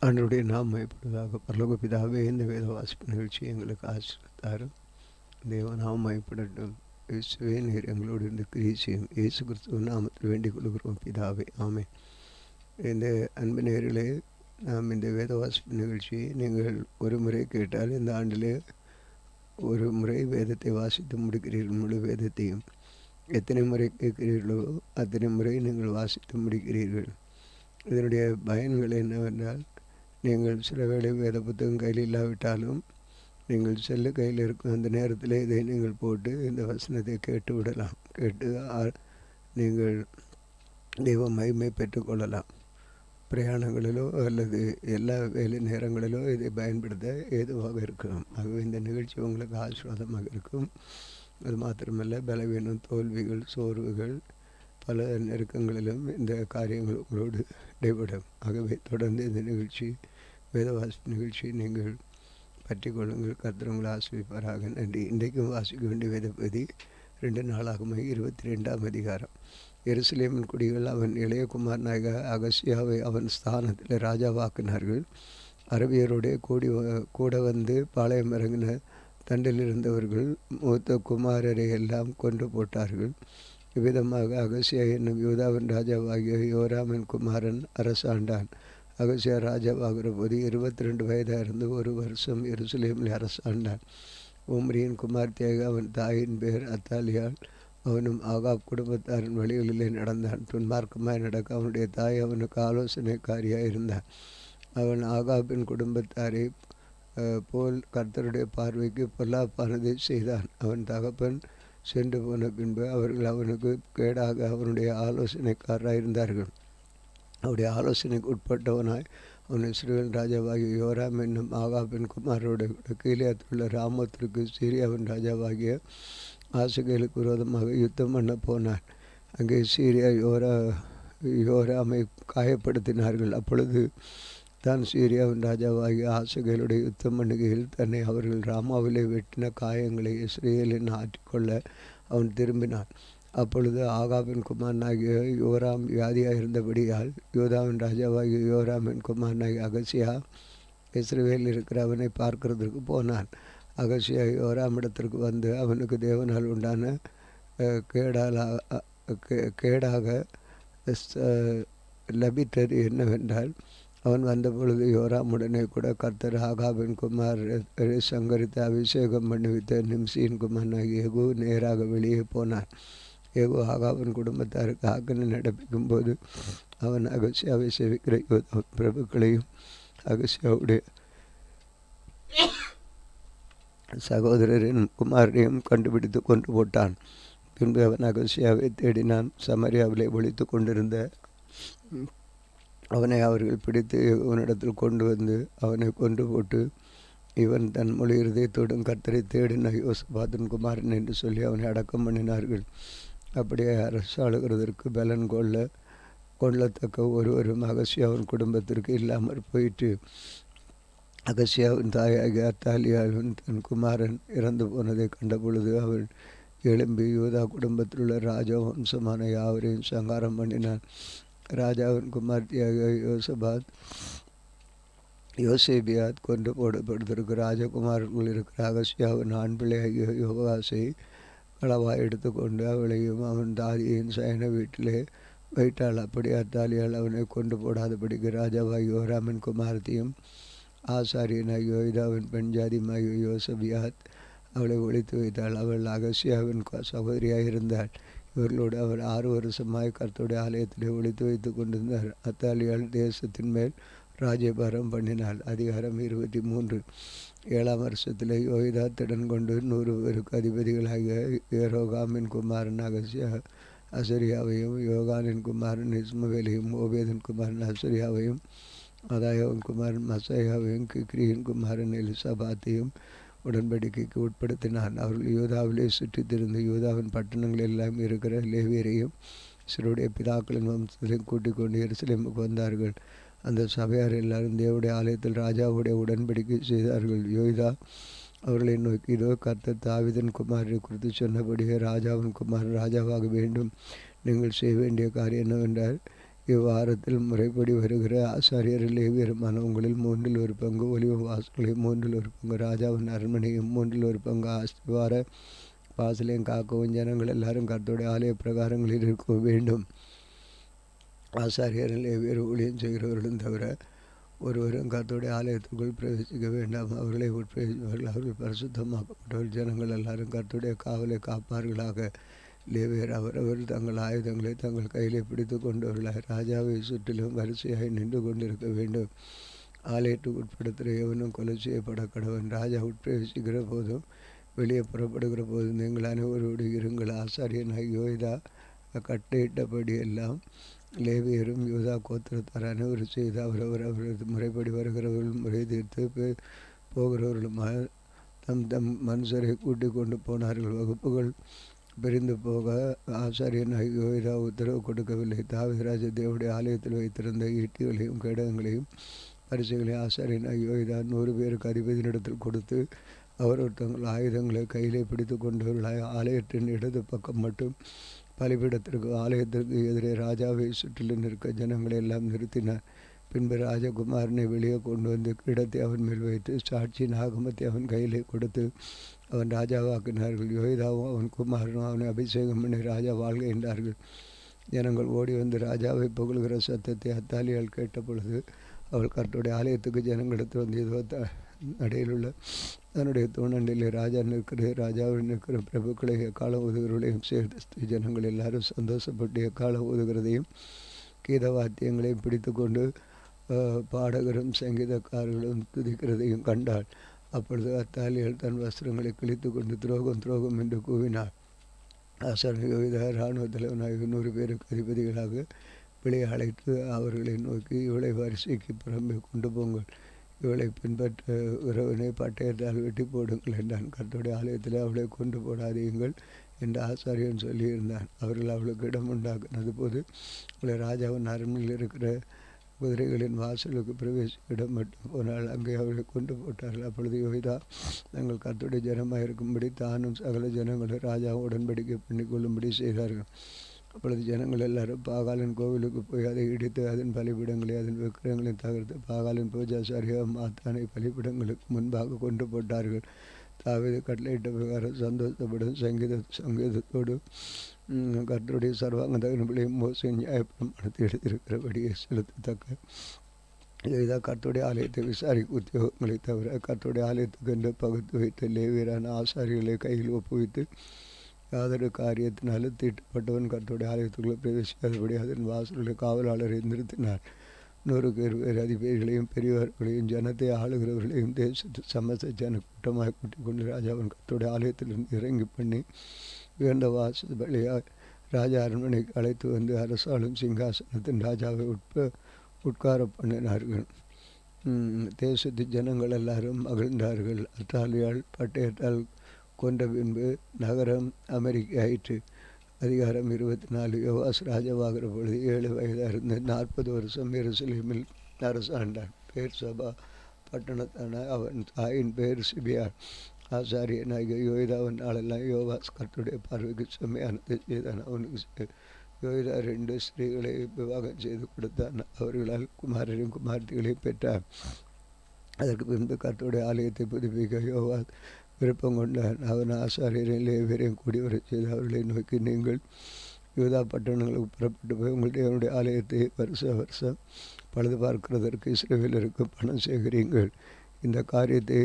ஆண்டவருடைய நாம் மயப்படுவதாக. பரலோக பிதாவே, இந்த வேத வாசிப்பு நிகழ்ச்சி எங்களுக்கு ஆசிரியத்தாரும் தேவ நாம் மயப்படட்டும். இயேசுவே நீர் எங்களோடு இருந்து கிரியை செய்யும். இயேசு கிறிஸ்துவ நாமத்தில் வேண்டிக் கொள்கிறோம் பிதாவே, ஆமே. இந்த அன்பு நேரிலே நாம் இந்த வேத வாசிப்பு நிகழ்ச்சியை நீங்கள் ஒரு முறை கேட்டால் இந்த ஆண்டிலே ஒரு முறை வேதத்தை வாசித்து முடிக்கிறீர்கள். முழு வேதத்தையும் எத்தனை முறை கேட்கிறீர்களோ அத்தனை முறை நீங்கள் வாசித்து முடிக்கிறீர்கள். இதனுடைய பயன்கள் என்னவென்றால், நீங்கள் சில வேளை வேத புத்தகம் கையில் இல்லாவிட்டாலும் நீங்கள் செல்லு கையில் இருக்கும் அந்த நேரத்தில் இதை நீங்கள் போட்டு இந்த வசனத்தை கேட்டு விடலாம். கேட்டு நீங்கள் தெய்வ மகிமை பெற்றுக்கொள்ளலாம். பிரயாணங்களிலோ அல்லது எல்லா வேலை நேரங்களிலோ இதை பயன்படுத்த ஏதுவாக இருக்கும். ஆகவே இந்த நிகழ்ச்சி உங்களுக்கு ஆசீர்வாதமாக இருக்கும். அது மாத்திரமல்ல, பலவீனம், தோல்விகள், சோர்வுகள், பல நெருக்கங்களிலும் இந்த காரியங்கள் உங்களோடு இடைபடும். ஆகவே தொடர்ந்து இந்த நிகழ்ச்சி வேதவாசி நிகழ்ச்சி நீங்கள் பற்றி கொள்ளுங்கள். கர்த்தர் உங்களை ஆசீர்வதிப்பாராக. நன்றி. இன்றைக்கும் வாசிக்க வேண்டிய வேதபதி 2 நாளாகம 22ஆம் அதிகாரம். எருசலேமின் குடிகள் அவன் இளையகுமாரனாக அகசியாவை அவன் ஸ்தானத்தில் ராஜாவாக்கினார்கள். அரபியரோடைய கூட வந்து பாளையம் இறங்கின தண்டில் இருந்தவர்கள் மூத்த குமாரரை எல்லாம் கொண்டு போட்டார்கள். இவ்விதமாக அகசியா என்னும் யூதாவின் ராஜாவாகிய யோராமின் குமாரன் அரசாண்டான். அகசியா ராஜாவாகிற போது 22 வயதாக இருந்து 1 வருஷம் எருசலேமில் அரசாண்டான். உம்ரியின் குமார்த்தியாக அவன் தாயின் பேர் அத்தாலியால். அவனும் ஆகாப் குடும்பத்தாரின் வழிகளிலே நடந்தான். துன்மார்க்கமாய் நடக்க அவனுடைய தாய் அவனுக்கு ஆலோசனைக்காரியாக இருந்தான். அவன் ஆகாபின் குடும்பத்தாரை போல் கர்த்தருடைய பார்வைக்கு பொல்லாப்பானதை செய்தான். அவன் தகப்பன் சென்று போன பின்பு அவர்கள் அவனுக்கு கேடாக அவனுடைய ஆலோசனைக்காரராக இருந்தார்கள். அவருடைய ஆலோசனைக்கு உட்பட்டவனாய் அவன் இஸ்ரவேல் ராஜாவாகிய யோராம் என்னும் ஆகாபின் குமாரோட கீலேயாத்துள்ள ராமத்திற்கு சீரியாவின் ராஜாவாகிய ஆசகேலுக்கு விரோதமாக யுத்தம் பண்ண போனான். அங்கே சீரியா யோராமை காயப்படுத்தினார்கள். அப்பொழுது தான் சீரியாவின் ராஜாவாகிய ஆசகேலுடைய யுத்தம் பண்ணுகையில் தன்னை அவர்கள் ராமாவிலே வெட்டின காயங்களை இஸ்ரேலின் ஆற்றிக்கொள்ள அவன் திரும்பினான். அப்பொழுது ஆகாபின் குமாரனாகிய யோராம் வியாதியாக இருந்தபடியால் யோதாவின் ராஜாவாகிய யோராமின் குமாரனாகிய அகசியா இஸ்ரவேலில் இருக்கிற அவனை பார்க்கிறதுக்கு போனான். அகசியா யோராமிடத்திற்கு வந்து அவனுக்கு தேவனால் உண்டான கேடாக லபித்தது என்னவென்றால், அவன் வந்தபொழுது யோராமுடனே கூட கர்த்தர் ஆகாபின் குமாரரை சங்கரித்து அபிஷேகம் பண்ணிவித்த நிம்சியின் குமாரனாகிய யெகூ நேராக வெளியே போனான். யெகூ ஆகாபின் குடும்பத்தாருக்கு ஆக்கினை நடப்பிக்கும் போது அவன் அகசியாவை சேவிக்கிற யோதா பிரபுக்களையும் அகசியாவுடைய சகோதரரின் குமாரரையும் கண்டுபிடித்து கொண்டு போட்டான். பின்பு அவன் அகசியாவை தேடினான். சமரியாவிலே ஒழித்து கொண்டிருந்த அவனை அவர்கள் பிடித்து யெகோவனிடத்தில் கொண்டு வந்து அவனை கொண்டு போட்டு, இவன் தன் முழு இருதயத்தோடும் கர்த்தரை தேடின யோசபாத்தின் குமாரன் என்று சொல்லி அவனை அடக்கம் பண்ணினார்கள். அப்படியே அரசாளுகிறதற்கு பலன் கொள்ளத்தக்க ஒருவரும் அகசியாவின் குடும்பத்திற்கு இல்லாமற் போயிற்று. அகசியாவின் தாயாகிய அத்தாலியாவின் தன் குமாரன் இறந்து போனதை கண்டபொழுது அவள் எழும்பி யூதா குடும்பத்தில் உள்ள ராஜவம்சமான யாவரையும் சங்காரம் பண்ணினான். ராஜாவின் குமார்த்தியாக யோசேபியாத் கொண்டு போடப்படுவதற்கு ராஜகுமாரர்கள் இருக்கிற அகசியாவின் ஆண் பிள்ளையாகிய யோகாசை களவாய் எடுத்துக்கொண்டு அவளையும் அவன் தாதியின் சயன வீட்டிலே வைத்தாள். அப்படி அத்தாலியால் அவனை கொண்டு போடாதபடிக்கு ராஜாவாகி யோராமின் குமாரத்தையும் ஆசாரியனாகி யோய்தாவின் பெண் ஜாதியுமாகிய யோசபியாத் அவளை ஒழித்து வைத்தாள். அவள் அகசியாவின் சகோதரியாக இருந்தாள். இவர்களோடு அவர் 6 வருஷமாய் கர்த்தருடைய ஆலயத்திலே ஒழித்து வைத்து கொண்டிருந்தார். அத்தாலியால் தேசத்தின் மேல் ராஜ்யபாரம் பண்ணினாள். அதிகாரம் 23. 7ஆம் வருஷத்தில் யோய்தா திடன் கொண்டு 100 பேருக்கு அதிபதிகளாகிய ஏரோகாமின் குமாரன் அகசியா அசரியாவையும், யோகானின் குமாரன் இஸ்மவேலையும், ஓபேதின் குமாரன் அசரியாவையும், அதாயாவின் குமாரன் மசையாவையும், கிக்ரியின் குமாரன் எலிசாபாத்தையும் உடன்படிக்கைக்கு உட்படுத்தினான். அவர்கள் யூதாவிலே சுற்றித் திரிந்து யூதாவின் பட்டணங்கள் எல்லாம் இருக்கிற லேவியரையும் சிலருடைய பிதாக்களின் வம்சத்தையும் கூட்டிக் கொண்டு எருசலேமுக்கு வந்தார்கள். அந்த சபையார் எல்லாரும் தேவனுடைய ஆலயத்தில் ராஜாவுடைய உடன்படிக்கை செய்தார்கள். யோய்தா அவர்களை நோக்கி, இதோ கர்த்தர் தாவீதின் குமாரனை குறித்து சொன்னபடியே ராஜாவின் குமாரன் ராஜாவாக வேண்டும். நீங்கள் செய்ய வேண்டிய காரியம் என்னவென்றால், இவ்வாரத்தில் முறைப்படி வருகிற ஆசாரியர் லேவியருமான உங்களில் 1/3 ஒலிவ வாசல்களையும் 1/3 ராஜாவின் அரண்மனையும் 1/3 ஆஸ்திவார வாசலையும் காக்கவும் ஜனங்கள் எல்லாரும் கர்த்தருடைய ஆலய பிரகாரங்களில் இருக்க வேண்டும். ஆசாரியர் லேவியர் ஊழியம் செய்கிறவர்களும் தவிர ஒருவரும் கர்த்தருடைய ஆலயத்துக்குள் பிரவேசிக்க வேண்டாம். அவர்களை உட்பிரவேசிப்பார்கள். அவர்கள் பரிசுத்தமாக்கப்பட்டவர்கள். ஜனங்கள் எல்லாரும் கர்த்தருடைய காவலை காப்பார்களாக. லேவியர் அவரவர் தங்கள் ஆயுதங்களை தங்கள் கையிலே பிடித்து கொண்டவர்களாக ராஜாவை சுற்றிலும் வரிசையாய் நின்று கொண்டிருக்க வேண்டும். ஆலயத்துக்கு உட்படுத்துகிற எவனும் கொலை செய்யப்பட கடவன். ராஜா உட்பிரவேசிக்கிற போதும் வெளியே புறப்படுகிற போதும் நீங்கள் அனைவரோடு இருங்கள். ஆசாரியனாய் யோய்தா கட்டளையிட்டபடி எல்லாம் லேவியரும் யூதா கோத்திரத்தார் அனைவரும் செய்து அவரது முறைப்படி வருகிறவர்கள் முறை தீர்த்து போகிறவர்களுமாக தம் மனுஷரை கூட்டிக் கொண்டு போனார்கள். வகுப்புகள் பிரிந்து போக ஆசாரியனாய் யோய்தா உத்தரவு கொடுக்கவில்லை. தாவீது ராஜா தேவனுடைய ஆலயத்தில் வைத்திருந்த ஈட்டிகளையும் கேடகங்களையும் பரிசுகளையும் ஆசாரியனாய் யோய்தா 100 பேருக்கு அதிபதியினிடத்தில் கொடுத்து அவர்கள் தங்கள் ஆயுதங்களை கையிலே பிடித்து கொண்டவர்களாய் ஆலயத்தின் இடது பக்கம் மட்டும் பலிபீடத்திற்கு ஆலயத்திற்கு எதிரே ராஜாவை சுற்றிலும் நிற்க ஜனங்களை எல்லாம் நிறுத்தினார். பின்பு ராஜகுமாரனை வெளியே கொண்டு வந்து கிரீடத்தை அவன் மேல் வைத்து சாட்சியின் ஆகமத்தை அவன் கையிலே கொடுத்து அவன் ராஜாவாக்கினார்கள். யோய்தாவும் அவன் குமாரனும் அவனை அபிஷேகம் பண்ணி ராஜா வாழ்க என்றார்கள். ஜனங்கள் ஓடி வந்து ராஜாவை புகழ்கிற சத்தத்தை அத்தாலியால் கேட்ட பொழுது அவள் கர்த்தருடைய ஆலயத்துக்கு ஜனங்களிடத்தில் வந்து ஏதோ நடையிலுள்ள தன்னுடைய தூணண்டிலே ராஜா நிற்கிறது. ராஜாவில் நிற்கிற பிரபுக்களை எக்காலம் ஊதுகிறவர்களையும் சேர்த்து ஜனங்கள் எல்லாரும் சந்தோஷப்பட்டு எக்காலம் ஊதுகிறதையும் கீத வாத்தியங்களையும் பிடித்து கொண்டு பாடகரும் சங்கீதக்காரர்களும் துதிக்கிறதையும் கண்டாள். அப்பொழுது அத்தாலியால் தன் வஸ்திரங்களை கிழித்து கொண்டு துரோகம் துரோகம் என்று கூவினாள். ஆசாரியர் இராணுவ தலைவனாக 100 பேருக்கு அதிபதிகளாக பிழையை அழைத்து அவர்களை நோக்கி இவளை வரிசைக்கு புறம்பே கொண்டு போங்கள், இவளை பின்பற்ற உறவினை பட்டயத்தால் வெட்டி போடுங்கள் என்றான். கர்த்தருடைய ஆலயத்தில் அவளை கொண்டு போடாதீங்கள் என்று ஆசாரியன் சொல்லியிருந்தான். அவர்கள் அவளுக்கு இடம் உண்டாக்குனது போது அவளை ராஜாவின் அரண்மனையில் இருக்கிற குதிரைகளின் வாசலுக்கு பிரவேசிக்க இடம் மட்டும் போனால் அங்கே அவளை கொண்டு போட்டார்கள். அப்பொழுது யோய்தா தங்கள் கர்த்தருடைய ஜனமாக இருக்கும்படி தானும் சகல ஜனங்களும் ராஜாவும் உடன்படிக்கை பண்ணிக்கொள்ளும்படி செய்தார்கள். அப்பொழுது ஜனங்கள் எல்லாரும் பாகாலின் கோவிலுக்கு போய் அதை இடித்து அதன் பலிபீடங்களை அதன் விக்கிரகங்களையும் தகர்த்து பாகாலின் பூஜாசாரியா மாத்தானை பலிபீடங்களுக்கு முன்பாக கொண்டு போட்டார்கள். தாவீது கட்டளையிட்ட பிரகாரம் சந்தோஷப்படும் சங்கீதத்தோடு கர்த்தருடைய சர்வாங்க தகனங்களையும் மோசே நியாயப்பிரமாணத்தை எழுதியிருக்கிறபடியே செலுத்தத்தக்க யோய்தா கர்த்தருடைய ஆலயத்தை விசாரிக்க உத்தியோகங்களை தவிர கர்த்தருடைய ஆலயத்துக்கு என்று பகுத்து வைத்த லேவியரான ஆசாரிகளை கையில் ஒப்புவித்து யாதொரு காரியத்தினாலும் தீட்டப்பட்டவன் கர்த்தருடைய ஆலயத்துக்குள்ளே பிரவேசிக்காதபடி அதன் வாசலுடைய காவலாளரை நிறுத்தினார். 100 பேர் அதிபதிகளையும் பெரியவர்களையும் ஜனத்தை ஆளுகிறவர்களையும் தேசத்து சமஸ்த ஜன கூட்டமாக கூட்டிக் கொண்டு ராஜாவின் கர்த்தருடைய ஆலயத்திலிருந்து இறங்கி பண்ணி உயர்ந்த வாசல் வழியாக ராஜா அரண்மனைக்கு அழைத்து வந்து அரசாளும் சிங்காசனத்தின் ராஜாவை உட்கார பண்ணினார்கள். தேசத்து ஜனங்கள் எல்லாரும் மகிழ்ந்தார்கள். அத்தாலியால் பட்டயத்தால் கொண்ட பின்பு நகரம் அமெரிக்க ஆயிற்று. அதிகாரம் 24. யோவாஸ் ராஜாவாகிற பொழுது 7 வயதாக இருந்து 40 வருஷம் எருசலேமில் அரசாண்டான். பேர் சபா பட்டணத்தான அவன் தாயின் பேர் சிபியா. ஆசாரியனாகிய யோய்தாவின் நாளெல்லாம் யோவாஸ் கர்த்தருடைய பார்வைக்கு செம்மையானதை செய்தான். அவனுக்கு யோய்தா 2 ஸ்திரீகளை விவாகம் செய்து கொடுத்தான். அவர்களால் குமாரரையும் குமார்த்திகளையும் பெற்றார். அதற்கு பின்பு கர்த்தருடைய ஆலயத்தை புதுப்பிக்க யோவாஸ் விருப்பம் கொண்டான். அவன் ஆசாரியரையும் லேவியரையும் கூடி வர செய்து அவர்களை நோக்கி, நீங்கள் யூதா பட்டணங்களுக்கு புறப்பட்டு போய் உங்களுடைய ஆலயத்தை வருஷம் பழுது பார்க்கிறதற்கு இஸ்ரவேலருக்கு பணம் சேகரியுங்கள். இந்த காரியத்தை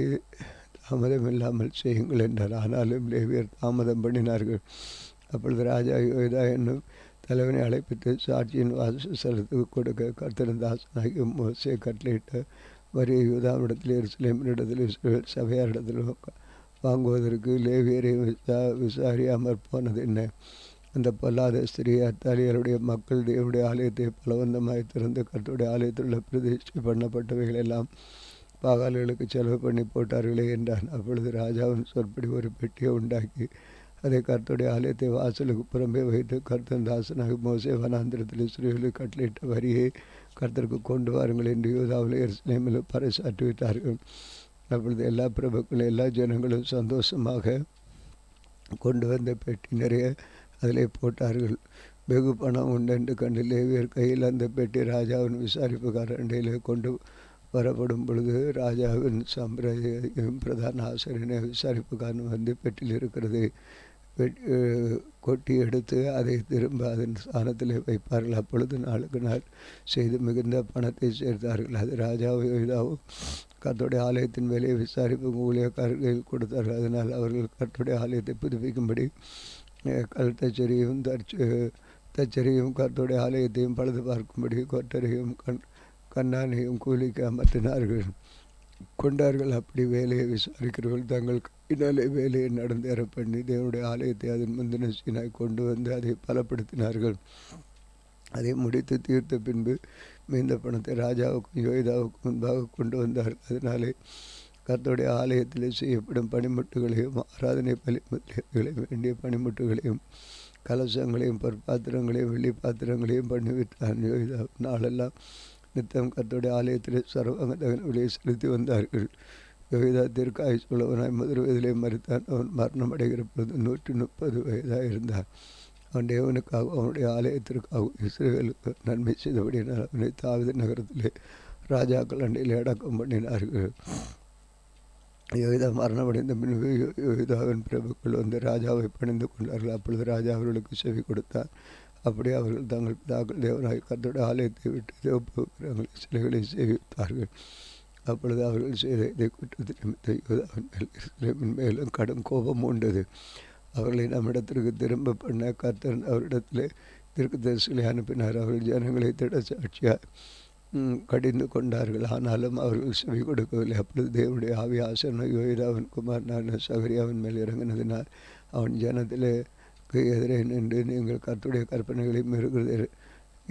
தாமதம் இல்லாமல் செய்யுங்கள் என்றார். ஆனாலும் லேவியர் தாமதம் பண்ணினார்கள். அப்பொழுது ராஜா யோய்தா என்னும் தலைவனை அழைப்பித்து சாட்சியின் வாசஸ்தலத்துக்கு கொடுக்க கர்த்தரின் தாசனாகிய மோசே கட்டளையிட்ட வரி யூதாவிடத்தில் எருசலேமினிடத்தில் இஸ்ரவேல் சபையாரிடத்தில் வாங்குவதற்கு லேவியரை விசாரியாமற் போனது என்ன? அந்த பொல்லாத ஸ்திரீ அத்தாலியருடைய மக்கள் தேவனுடைய ஆலயத்தை பலவந்தமாய் திறந்து கர்த்தருடைய ஆலயத்தில் உள்ள பிரதிஷ்டை பண்ணப்பட்டவைகள் எல்லாம் பாகால்களுக்கு செலவு பண்ணி போட்டார்களே என்றான். அப்பொழுது ராஜாவின் சொற்படி ஒரு பெட்டியை உண்டாக்கி அதை கர்த்தருடைய ஆலயத்தை வாசலுக்கு புறம்பே வைத்து கர்த்தன் தாசனாக மோசே வனாந்திரத்தில் இஸ்ரவேலுக்கு கட்டளையிட்ட வரியை கர்த்தருக்கு கொண்டு வாருங்கள் என்று யூதாவில் எருசலேமில் பறைசாற்றி வைத்தார்கள். அப்பொழுது எல்லா பிரபுக்களும் எல்லா ஜனங்களும் சந்தோஷமாக கொண்டு வந்த பெட்டி நிறைய அதிலே போட்டார்கள். வெகு பணம் உண்டென்று கண்டு லேவியர் கையில் அந்த பெட்டி ராஜாவின் விசாரிப்புக்காரண்டையிலே கொண்டு வரப்படும் பொழுது ராஜாவின் சம்பிரதாயம் பிரதான ஆசிரியனை விசாரிப்புக்காரன் வந்து பெட்டியில் இருக்கிறது கொட்டி எடுத்து அதை திரும்ப அதன் ஸ்தானத்தில் வைப்பார்கள். அப்பொழுது நாளுக்கு நாள் செய்து மிகுந்த பணத்தை சேர்த்தார்கள். அது ராஜாவும் இதாகவும் கர்த்தருடைய ஆலயத்தின் வேலையை விசாரிப்பு ஊழியக்காரர்கள் கொடுத்தார்கள். அதனால் அவர்கள் கர்த்தருடைய ஆலயத்தை புதுப்பிக்கும்படி கல்தச்சரியும் தச்சரியும் கர்த்தருடைய ஆலயத்தையும் பழுது பார்க்கும்படி கொட்டரையும் கண்ணானையும் கூலிக்கு அமர்த்தினார்கள் கொண்டார்கள். அப்படி வேலையை விசாரிக்கிறவர்கள் தங்கள் கையினாலே வேலையை நடந்தேற பண்ணி தேவனுடைய ஆலயத்தை அதன் முந்தின சீனாய் கொண்டு வந்து அதை பலப்படுத்தினார்கள். அதை முடித்து தீர்த்த பின்பு மீந்த பணத்தை ராஜாவுக்கும் யோய்தாவுக்கும் முன்பாக கொண்டு வந்தார்கள். அதனாலே கர்த்தருடைய ஆலயத்தில் செய்யப்படும் பணிமுட்டுகளையும் ஆராதனை பலிமுறைகளையும் வேண்டிய பணிமுட்டுகளையும் கலசங்களையும் பொற்பாத்திரங்களையும் வெள்ளி பாத்திரங்களையும் பண்ணிவிட்டான். யோய்தா நாளெல்லாம் நித்தம் கர்த்தருடைய ஆலயத்தில் சர்வாங்க தகன விலையை செலுத்தி வந்தார்கள். யோகிதா தீர்க்க ஆயுசுள்ளவனாய் 30 வயதிலே மறித்தான். அவன் மரணம் அடைகிற பொழுது 130 வயதாக இருந்தான். அவன் தேவனுக்காகவும் அவனுடைய ஆலயத்திற்காகவும் இஸ்ரவேலுக்கு நன்மை செய்தபடியினால் அவனை தாவீது நகரத்திலே ராஜாக்கள் அண்டையில் அடக்கம் பண்ணினார்கள். யோகிதா மரணமடைந்த பின்பு யோகிதாவின் பிரபுக்கள் வந்து ராஜாவை பணிந்து கொண்டார்கள். அப்பொழுது ராஜா அவர்களுக்கு செவி கொடுத்தார். அப்படியே அவர்கள் தங்கள் பிதாக்கள் தேவனாய் கர்த்தருடைய ஆலயத்தை விட்டு தேவபுரங்களை சிலைகளை சேவித்தார்கள். அப்பொழுது அவர்கள் செய்த இதை குற்றத்தை நிமித்த யோதாவின் மேல் இஸ்ரவேலின் மேலும் கடும் கோபம் உண்டது. அவர்களை நம்மிடத்திற்கு திரும்ப பண்ண கர்த்தர் அவரிடத்திலே தீர்க்கதரிசிகளை அனுப்பினார். அவர்கள் ஜனங்களை திட சாட்சியாக கடிந்து கொண்டார்கள். ஆனாலும் அவர்கள் செவி கொடுக்கவில்லை. அப்பொழுது தேவனுடைய ஆவி ஆசன யோகிதாவின் குமாரனான சகரியாவின் மேல் இறங்கினதினால் அவன் ஜனத்திலே எதிரே நின்று நீங்கள் கர்த்தருடைய கற்பனைகளை மீறுகிறது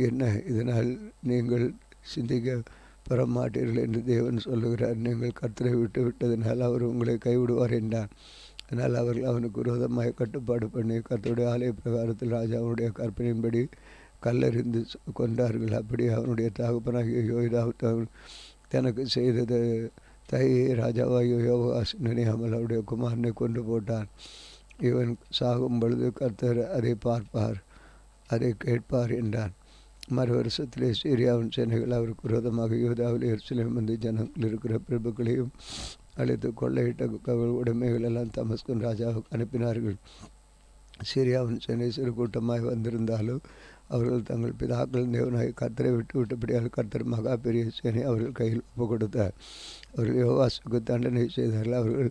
என்ன? இதனால் நீங்கள் சிந்திக்க பெற மாட்டீர்கள் என்று தேவன் சொல்லுகிறார். நீங்கள் கர்த்தரை விட்டு விட்டதினால் அவர் உங்களை கைவிடுவார் என்றான். அதனால் அவர்கள் அவனுக்கு விரோதமாக கட்டுப்பாடு பண்ணி கர்த்தருடைய ஆலய பிரகாரத்தில் ராஜாவுடைய கற்பனையின்படி கல்லறிந்து கொண்டார்கள். அப்படி அவனுடைய தகப்பனாகிய யோய்தா தனக்கு செய்தது தையை ராஜாவாகிய யோவாஸ் நினையாமல் அவருடைய குமாரனை கொண்டு போட்டான். இவன் சாகும் பொழுது கர்த்தர் அதை பார்ப்பார், அதை கேட்பார் என்றான். மறு வருஷத்திலே சீரியாவின் சேனைகள் அவருக்கு விரோதமாக யூதாவில் எருசலேம் வந்து ஜனங்கள் இருக்கிற பிரபுக்களையும் அழைத்து கொள்ளையிட்ட உடைமைகள் எல்லாம் தமஸ்கன் ராஜாவுக்கு அனுப்பினார்கள். சீரியாவின் சேனை சிறு கூட்டமாய் வந்திருந்தாலும் அவர்கள் தங்கள் பிதாக்கள் தேவனாய் கர்த்தரை விட்டு விட்டபடியால் கர்த்தர் மகா பெரிய சேனை அவர்கள் கையில் ஒப்பு கொடுத்தார். அவர்கள் யோவாசுக்கு தண்டனை செய்தார்கள். அவர்கள்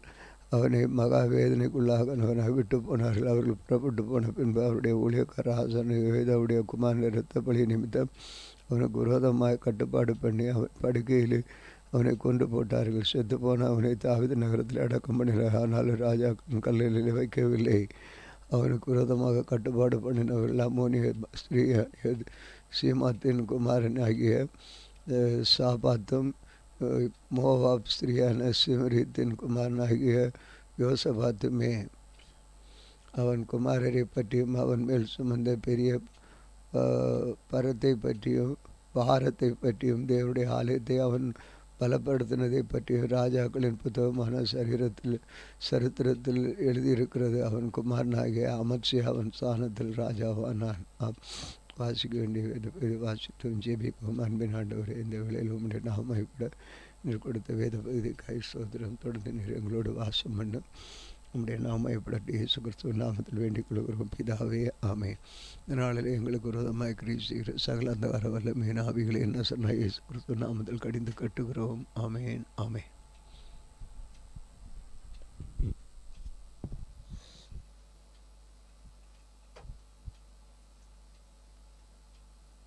அவனை மகா வேதனைக்குள்ளாக விட்டு போனார்கள். அவர்கள் புறப்பட்டு போன பின்பு அவருடைய ஊழியக்கார ஆசன யோகிதாவுடைய குமாரன் இரத்த பலி நிமித்தம் அவனுக்கு விரோதமாக கட்டுப்பாடு பண்ணி அவன் படுக்கையில் அவனை கொண்டு போட்டார்கள். செத்து போன அவனை தாவீது நகரத்தில் அடக்கம் பண்ணினார். ஆனாலும் ராஜா கல்லில் வைக்கவில்லை. அவனுக்கு விரோதமாக கட்டுப்பாடு பண்ணினவர்கள் அம்மோனிய ஸ்திரீ சீமாத்தின் குமாரன் ஆகிய சாபாத்தும் மோவாப் ஸ்திரியான சிமரித்தின் குமாரனாகிய யோசபாத்துமே. அவன் குமாரரை பற்றியும் அவன் மேல் சுமந்த பெரிய பரத்தை பற்றியும் பாரத்தை பற்றியும் தேவனுடைய ஆலயத்தை அவன் பலப்படுத்தினதை பற்றியும் ராஜாக்களின் புத்தகமான சரித்திரத்தில் எழுதியிருக்கிறது. அவன் குமாரனாகிய அமத்சியா அவன் ஸ்தானத்தில் ராஜாவானான். வாசிக்க வேண்டிய வாசித்தும் ஜெபிக்கும். அன்பின் ஆண்டவரே, இந்த வேளையில் உம்முடைய நாமை கூட நீர் கொடுத்த வேத பகுதிக்காய் ஸ்தோத்திரம். தொடர்ந்து நீர் எங்களோடு வாசம் பண்ணும். உம்முடைய நாமயப்படட்டு இயேசு கிறிஸ்துவ நாமத்தில் வேண்டிக் கொள்கிறோம் பிதாவே, ஆமே. இந்த நாளில் எங்களுக்கு விரோதமாய் கிரீசுகிற சகல அந்த வர வல்ல மீனாவிகளை என்ன சொன்னால் இயேசு கிறிஸ்துவ நாமத்தில் கடிந்து கட்டுகிறோம். ஆமேன், ஆமே.